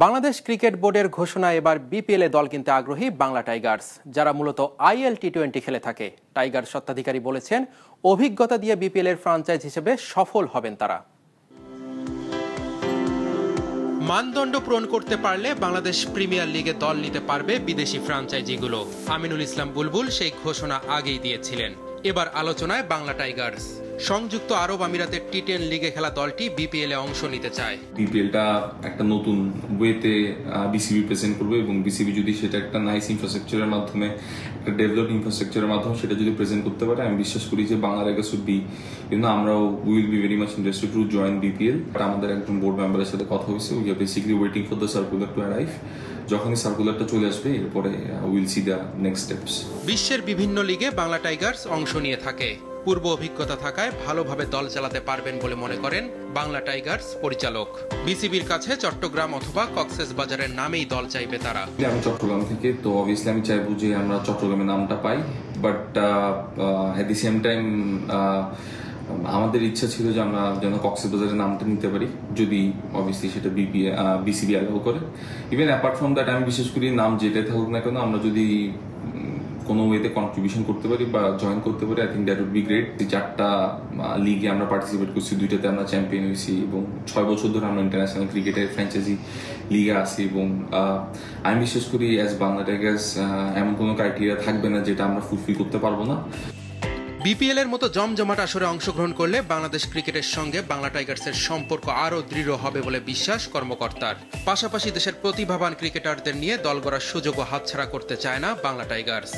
Bangladesh cricket বোর্ডের ঘোষণা এবার বিপিএল এ দল কিনতে আগ্রহী বাংলা টাইগার্স, যারা মূলত আইএল টি-20 খেলে থাকে। টাইগার স্বত্বাধিকারী বলেছেন, অভিজ্ঞতা দিয়ে বিপিএল এর ফ্র্যাঞ্চাইজ হিসেবে সফল হবেন তারা। মানদণ্ড পূরণ করতে পারলে বাংলাদেশ প্রিমিয়ার লিগে দল নিতে পারবে বিদেশি ফ্র্যাঞ্চাইজিগুলো। আমিনুল ইসলাম বুলবুল সেই ঘোষণা আগেই দিয়েছিলেন। এবার আলোচনায় বাংলা টাইগার্স। সংযুক্ত আরব আমিরাতের টি-10 লিগে খেলা দলটি বিপিএল এ অংশ নিতে চায়। বিপিএলটা একটা নতুন ওয়েতে বিসিবি প্রেজেন্ট করবে এবং বিসিবি যদি সেটা একটা নাইস ইনফ্রাস্ট্রাকচারের মাধ্যমে, একটা ডেভেলপড ইনফ্রাস্ট্রাকচারের মাধ্যমে সেটা যদি প্রেজেন্ট করতে পারে, আমি বিশ্বাস করি যে বাংলা টাইগার্স উড বি, আমরাও will be very much interested to join BPL. আমাদের একজন বোর্ড মেম্বারের সাথে কথা হয়েছে, we are basically waiting for the circular to arrive. যখনই সার্কুলারটা চলে আসবে, এরপরে will see the next steps. বিশ্বের বিভিন্ন লিগে বাংলা টাইগার্স অংশ নিয়ে থাকে। পূর্ব অভিজ্ঞতা থাকায় ভালোভাবে দল চালাতে পারবেন বলে মনে করেন বাংলা টাইগার্স পরিচালক। বিসিবির কাছে চট্টগ্রাম অথবা কক্সবাজারের নামেই দল চাইবে তারা। আমি চট্টগ্রাম থেকে, তো অবভিয়াসলি আমি চাইবো যে আমরা চট্টগ্রামের নামটা পাই, but at the same time আমাদের ইচ্ছা ছিল যে আমরা যেন কক্সবাজারের নামটা নিতে পারি, যদি অবভিয়াসলি সেটা বিসিবি অ্যালাউ করে। ইভেন অ্যাপার্ট ফ্রম দ্যাট, আমি বিশেষ করি নাম যেটাই থাকুক না কেন, আমরা যদি কোনো ওয়েতে কন্ট্রিবিউশন করতে পারি বা জয়েন করতে পারি, I think that would be great. 4টা লিগে আমরা পার্টিসিপেট করছি, 2টাতে আমরা চ্যাম্পিয়ন হয়েছি এবং 6 বছর ধরে আমরা ইন্টারন্যাশনাল ক্রিকেটের ফ্র্যাঞ্চাইজি লিগে আছি। এবং আমি বিশ্বাস করি অ্যাজ বাংলা টাইগার্স এমন কোনো ক্রাইটেরিয়া থাকবে না যেটা আমরা ফুলফিল করতে পারবো না। বিপিএল এর মতো জমজমাট আসরে অংশগ্রহণ করলে বাংলাদেশ ক্রিকেটের সঙ্গে বাংলা টাইগার্সের সম্পর্ক আরও দৃঢ় হবে বলে বিশ্বাস কর্মকর্তার। পাশাপাশি দেশের প্রতিভাবান ক্রিকেটারদের নিয়ে দল গড়ার সুযোগও হাতছাড়া করতে চায় না বাংলা টাইগার্স।